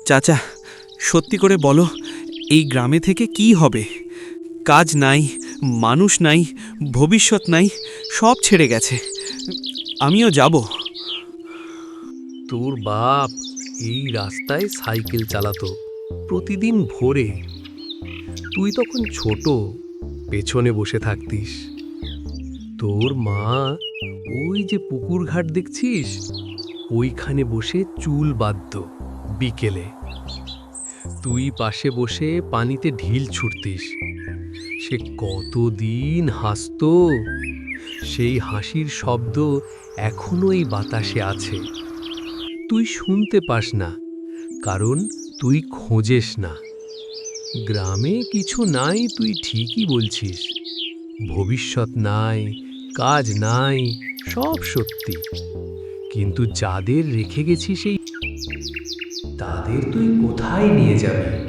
চাচা, সত্যি করে বলো, এই গ্রামে থেকে কি হবে? কাজ নাই, মানুষ নাই, ভবিষ্যৎ নাই, সব ছেড়ে গেছে। আমিও যাব। তোর বাপ এই রাস্তায় সাইকেল চালাতো প্রতিদিন ভোরে। তুই তখন ছোট, পেছনে বসে থাকতিস। তোর মা ওই যে পুকুর ঘাট দেখছিস, ওইখানে বসে চুল বাঁধত বিকেলে। তুই পাশে বসে পানিতে ঢিল ছুটতিস। সে কতদিন হাসতো, সেই হাসির শব্দ এখনো এই বাতাসে আছে। তুই শুনতে পাস না, কারণ তুই খোঁজেস না। গ্রামে কিছু নাই, তুই ঠিকই বলছিস। ভবিষ্যৎ নাই, কাজ নাই, সব সত্যি। কিন্তু যাদের রেখে গেছিস সেই, তাদের তুই কোথায় নিয়ে যাবি?